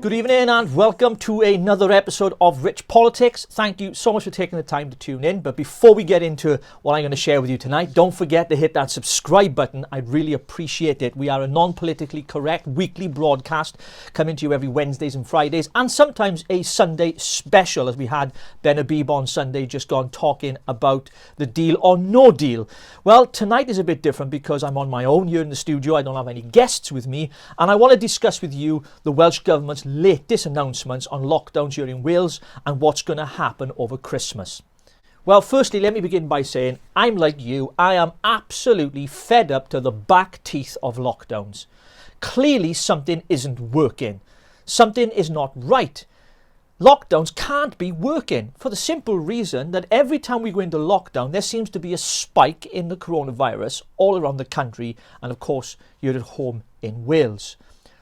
Good evening and welcome to another episode of Rich Politics. Thank you so much for taking the time to tune in. But before we get into what I'm going to share with you tonight, don't forget to hit that subscribe button. I'd really appreciate it. We are a non-politically correct weekly broadcast coming to you every Wednesdays and Fridays, and sometimes a Sunday special, as we had Ben Habib on Sunday just gone talking about the deal or no deal. Well, tonight is a bit different because I'm on my own here in the studio. I don't have any guests with me, and I want to discuss with you the Welsh Government's latest announcements on lockdowns here in Wales and what's going to happen over Christmas. Well, firstly, let me begin by saying I'm like you. I am absolutely fed up to the back teeth of lockdowns. Clearly, something isn't working. Something is not right. Lockdowns can't be working for the simple reason that every time we go into lockdown, there seems to be a spike in the coronavirus all around the country and, of course, here at home in Wales.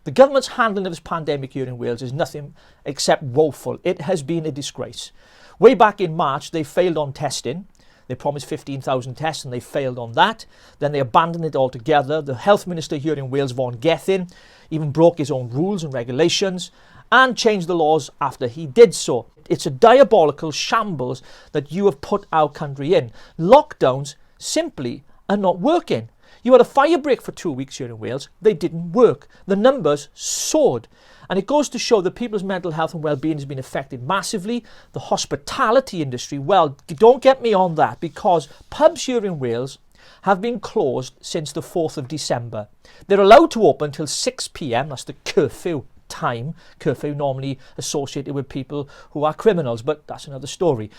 The government's handling of this pandemic here in Wales is nothing except woeful. It has been a disgrace. Way back in March, they failed on testing. They promised 15,000 tests and they failed on that. Then they abandoned it altogether. The health minister here in Wales, Vaughan Gething, even broke his own rules and regulations and changed the laws after he did so. It's a diabolical shambles that you have put our country in. Lockdowns simply are not working. You had a fire break for 2 weeks here in Wales. They didn't work. The numbers soared. And it goes to show that people's mental health and well-being has been affected massively. The hospitality industry, well, don't get me on that, because pubs here in Wales have been closed since the 4th of December. They're allowed to open till 6 p.m. That's the curfew time. Curfew normally associated with people who are criminals, but that's another story.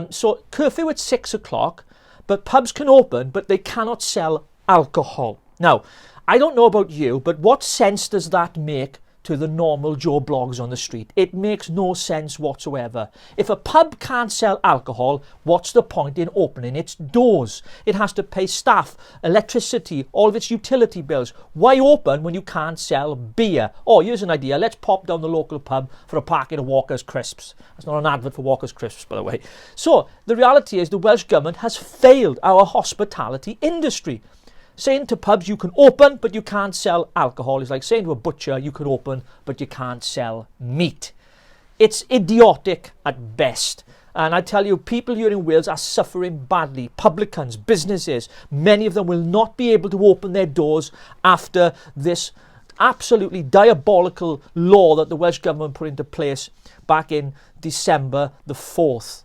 So curfew at 6 o'clock, but pubs can open, but they cannot sell alcohol. Now, I don't know about you, but what sense does that make to the normal Joe Blogs on the street? It makes no sense whatsoever. If a pub can't sell alcohol, what's the point in opening its doors? It has to pay staff, electricity, all of its utility bills. Why open when you can't sell beer? Oh, here's an idea. Let's pop down the local pub for a packet of Walker's Crisps. That's not an advert for Walker's Crisps, by the way. So, the reality is the Welsh Government has failed our hospitality industry. Saying to pubs you can open but you can't sell alcohol is like saying to a butcher you can open but you can't sell meat. It's idiotic at best. And I tell you, people here in Wales are suffering badly. Publicans, businesses, many of them will not be able to open their doors after this absolutely diabolical law that the Welsh Government put into place back in December the 4th.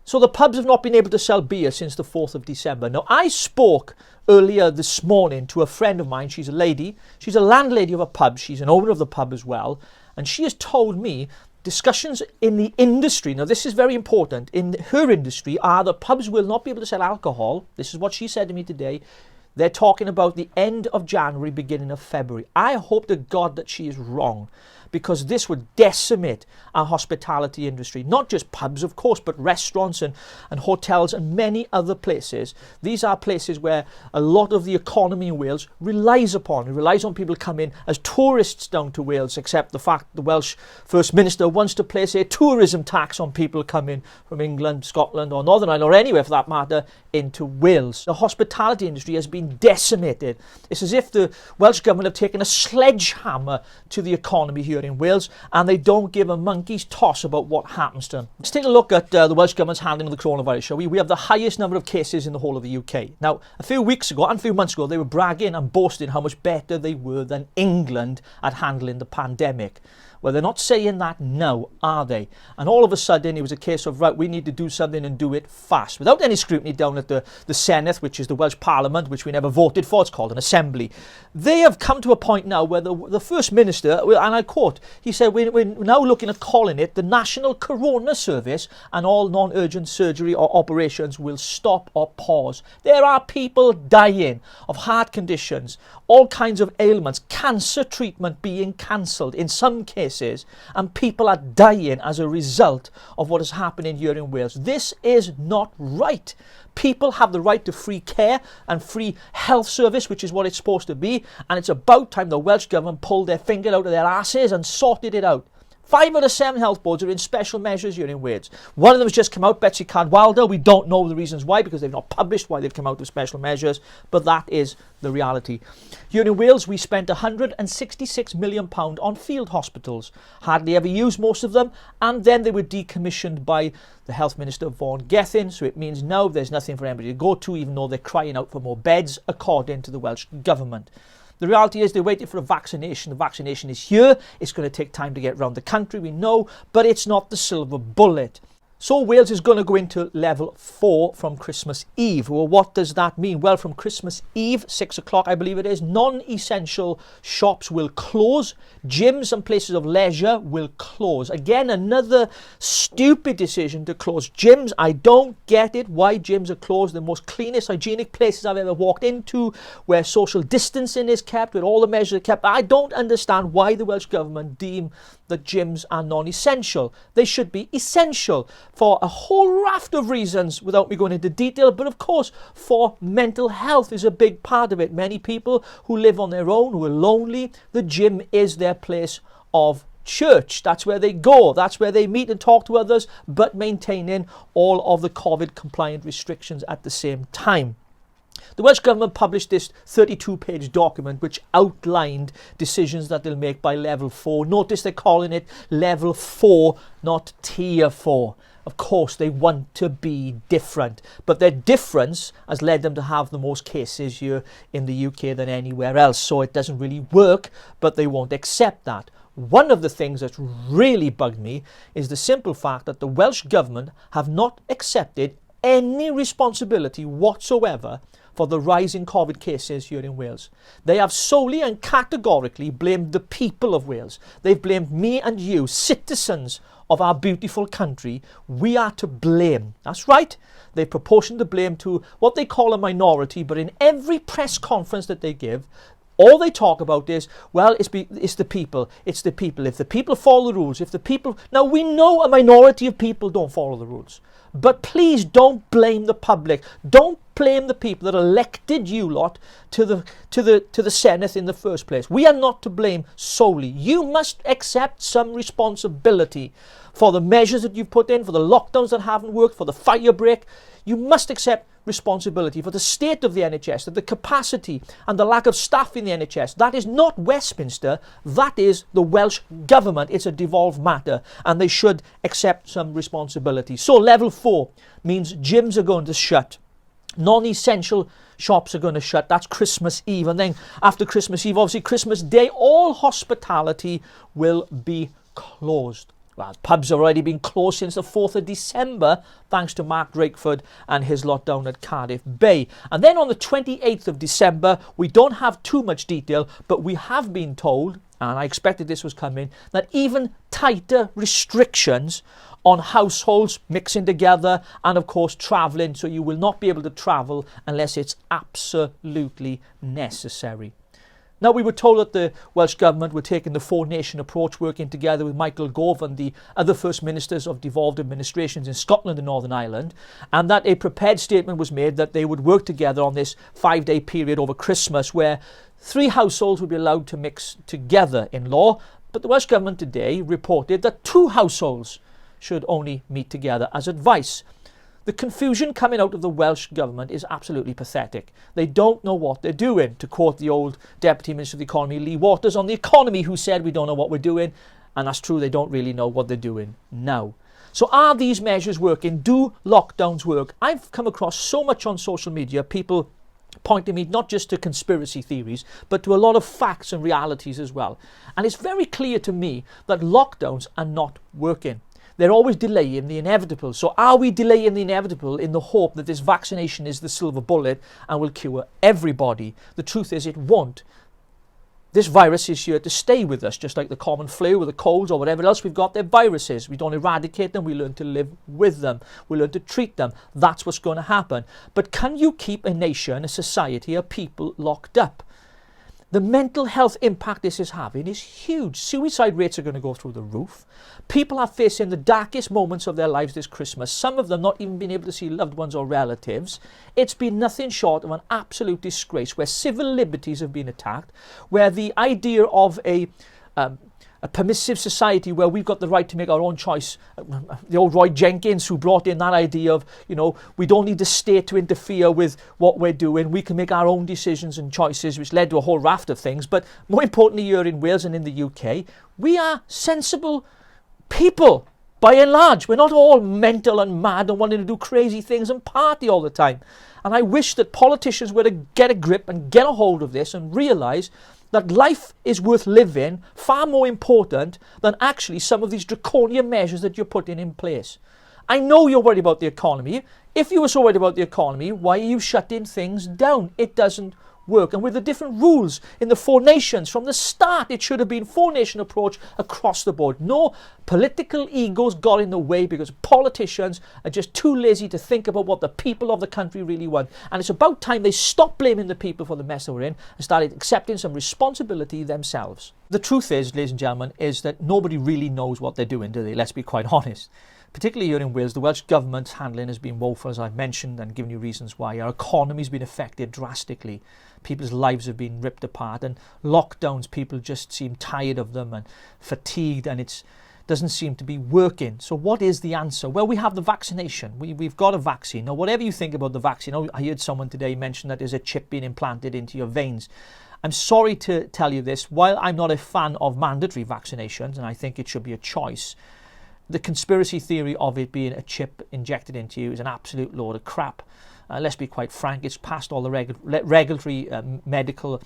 So the pubs have not been able to sell beer since the 4th of December. Now, I spoke earlier this morning to a friend of mine. She's a lady. She's a landlady of a pub. She's an owner of the pub as well. And she has told me discussions in the industry, now this is very important, in her industry, are that pubs will not be able to sell alcohol. This is what she said to me today. They're talking about the end of January, beginning of February. I hope to God that she is wrong, because this would decimate our hospitality industry. Not just pubs, of course, but restaurants and hotels and many other places. These are places where a lot of the economy in Wales relies upon. It relies on people coming as tourists down to Wales, except the fact the Welsh First Minister wants to place a tourism tax on people coming from England, Scotland or Northern Ireland, or anywhere for that matter, into Wales. The hospitality industry has been decimated. It's as if the Welsh Government have taken a sledgehammer to the economy here in Wales, and they don't give a monkey's toss about what happens to them. Let's take a look at the Welsh Government's handling of the coronavirus, shall we? We have the highest number of cases in the whole of the UK. Now, a few weeks ago and a few months ago, they were bragging and boasting how much better they were than England at handling the pandemic. Well, they're not saying that now, are they? And all of a sudden, it was a case of, right, we need to do something and do it fast, without any scrutiny down at the Senedd, which is the Welsh Parliament, which we never voted for. It's called an assembly. They have come to a point now where the First Minister, and I quote, he said, we're now looking at calling it the National Corona Service, and all non-urgent surgery or operations will stop or pause. There are people dying of heart conditions, all kinds of ailments, cancer treatment being cancelled in some cases, and people are dying as a result of what is happening here in Wales. This is not right. People have the right to free care and free health service, which is what it's supposed to be, and it's about time the Welsh Government pulled their finger out of their asses and sorted it out. 5 out of 7 health boards are in special measures here in Wales. One of them has just come out, Betsy Cadwaladr. We don't know the reasons why, because they've not published why they've come out with special measures, but that is the reality. Here in Wales, we spent £166 million on field hospitals. Hardly ever used most of them, and then they were decommissioned by the Health Minister Vaughan Gethin, so it means now there's nothing for anybody to go to, even though they're crying out for more beds, according to the Welsh Government. The reality is they're waiting for a vaccination. The vaccination is here. It's going to take time to get around the country, we know, but it's not the silver bullet. So Wales is going to go into level 4 from Christmas Eve. Well, what does that mean? Well, from Christmas Eve, 6 o'clock, I believe it is, non-essential shops will close. Gyms and places of leisure will close. Again, another stupid decision to close gyms. I don't get it why gyms are closed. The most cleanest, hygienic places I've ever walked into, where social distancing is kept, where all the measures are kept. I don't understand why the Welsh Government deem that gyms are non-essential. They should be essential for a whole raft of reasons without me going into detail, but of course for mental health is a big part of it. Many people who live on their own, who are lonely, the gym is their place of church. That's where they go, that's where they meet and talk to others, but maintaining all of the COVID compliant restrictions at the same time. The Welsh Government published this 32-page document which outlined decisions that they'll make by level 4. Notice they're calling it level 4, not tier 4. Of course, they want to be different, but their difference has led them to have the most cases here in the UK than anywhere else. So it doesn't really work, but they won't accept that. One of the things that's really bugged me is the simple fact that the Welsh Government have not accepted any responsibility whatsoever for the rise in COVID cases here in Wales. They have solely and categorically blamed the people of Wales. They've blamed me and you, citizens of our beautiful country. We are to blame. That's right. They proportion the blame to what they call a minority, but in every press conference that they give, all they talk about is, well, it's the people. It's the people. If the people follow the rules, if the people... Now, we know a minority of people don't follow the rules. But please don't blame the public. Don't blame the people that elected you lot to the Senate in the first place. We are not to blame solely. You must accept some responsibility for the measures that you've put in, for the lockdowns that haven't worked, for the fire break. You must accept responsibility for the state of the NHS, the capacity and the lack of staff in the NHS. That is not Westminster, that is the Welsh Government. It's a devolved matter and they should accept some responsibility. So level 4 means gyms are going to shut. Non-essential shops are going to shut. That's Christmas Eve. And then after Christmas Eve, obviously Christmas Day, all hospitality will be closed. Well, pubs have already been closed since the 4th of December, thanks to Mark Drakeford and his lot down at Cardiff Bay. And then on the 28th of December, we don't have too much detail, but we have been told, and I expected this was coming, that even tighter restrictions on households mixing together and of course travelling, so you will not be able to travel unless it's absolutely necessary. Now, we were told that the Welsh Government were taking the four-nation approach, working together with Michael Gove and the other First Ministers of devolved administrations in Scotland and Northern Ireland, and that a prepared statement was made that they would work together on this 5-day period over Christmas where 3 households would be allowed to mix together in law. But the Welsh Government today reported that 2 households should only meet together as advice. The confusion coming out of the Welsh Government is absolutely pathetic. They don't know what they're doing, to quote the old Deputy Minister of the Economy, Lee Waters, on the economy, who said we don't know what we're doing. And that's true, they don't really know what they're doing now. So are these measures working? Do lockdowns work? I've come across so much on social media, people pointing me not just to conspiracy theories, but to a lot of facts and realities as well. And it's very clear to me that lockdowns are not working. They're always delaying the inevitable. So are we delaying the inevitable in the hope that this vaccination is the silver bullet and will cure everybody? The truth is it won't. This virus is here to stay with us, just like the common flu or the colds or whatever else we've got. They're viruses. We don't eradicate them. We learn to live with them. We learn to treat them. That's what's going to happen. But can you keep a nation, a society, a people locked up? The mental health impact this is having is huge. Suicide rates are going to go through the roof. People are facing the darkest moments of their lives this Christmas. Some of them not even being able to see loved ones or relatives. It's been nothing short of an absolute disgrace where civil liberties have been attacked, where the idea of a a permissive society where we've got the right to make our own choice. The old Roy Jenkins, who brought in that idea of, we don't need the state to interfere with what we're doing. We can make our own decisions and choices, which led to a whole raft of things. But more importantly, here in Wales and in the UK, we are sensible people. By and large, we're not all mental and mad and wanting to do crazy things and party all the time. And I wish that politicians were to get a grip and get a hold of this and realise that life is worth living, far more important than actually some of these draconian measures that you're putting in place. I know you're worried about the economy. If you were so worried about the economy, why are you shutting things down? It doesn't work. And with the different rules in the 4 nations, from the start it should have been 4-nation approach across the board. No political egos got in the way because politicians are just too lazy to think about what the people of the country really want. And it's about time they stop blaming the people for the mess that we're in and started accepting some responsibility themselves. The truth is, ladies and gentlemen, is that nobody really knows what they're doing, do they? Let's be quite honest. Particularly here in Wales, the Welsh Government's handling has been woeful, as I've mentioned, and given you reasons why. Our economy's been affected drastically. People's lives have been ripped apart, and lockdowns, people just seem tired of them and fatigued, and it doesn't seem to be working. So what is the answer? Well, we have the vaccination. We've got a vaccine. Now, whatever you think about the vaccine, I heard someone today mention that there's a chip being implanted into your veins. I'm sorry to tell you this. While I'm not a fan of mandatory vaccinations, and I think it should be a choice, the conspiracy theory of it being a chip injected into you is an absolute load of crap. Let's be quite frank, it's past all the regulatory medical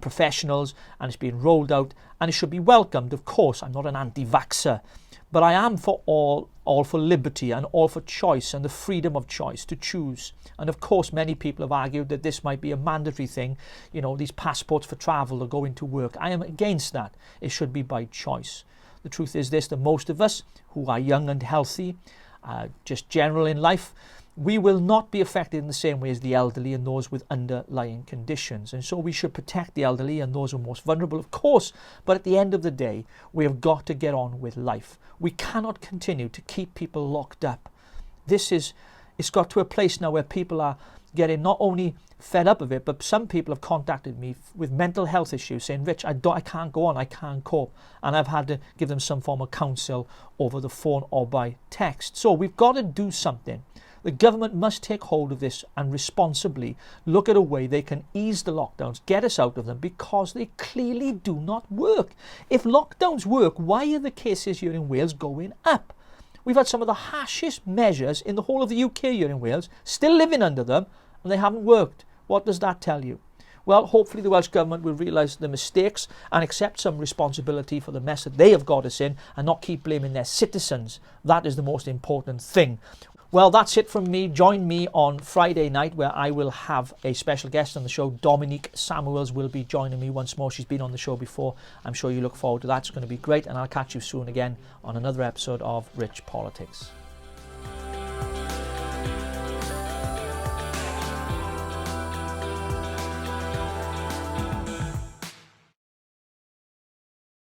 professionals, and it's been rolled out, and it should be welcomed. Of course, I'm not an anti-vaxxer, but I am for all for liberty and all for choice and the freedom of choice to choose. And of course, many people have argued that this might be a mandatory thing, these passports for travel or going to work. I am against that. It should be by choice. The truth is this, that most of us who are young and healthy, just general in life, we will not be affected in the same way as the elderly and those with underlying conditions. And so we should protect the elderly and those who are most vulnerable, of course. But at the end of the day, we have got to get on with life. We cannot continue to keep people locked up. It's got to a place now where people are getting not only fed up of it, but some people have contacted me with mental health issues saying, Rich, I can't go on, I can't cope. And I've had to give them some form of counsel over the phone or by text. So we've got to do something. The government must take hold of this and responsibly look at a way they can ease the lockdowns, get us out of them, because they clearly do not work. If lockdowns work, why are the cases here in Wales going up? We've had some of the harshest measures in the whole of the UK here in Wales, still living under them, and they haven't worked. What does that tell you? Well, hopefully the Welsh Government will realise the mistakes and accept some responsibility for the mess that they have got us in and not keep blaming their citizens. That is the most important thing. Well, that's it from me. Join me on Friday night where I will have a special guest on the show. Dominique Samuels will be joining me once more. She's been on the show before. I'm sure you look forward to that. It's going to be great, and I'll catch you soon again on another episode of Rich Politics.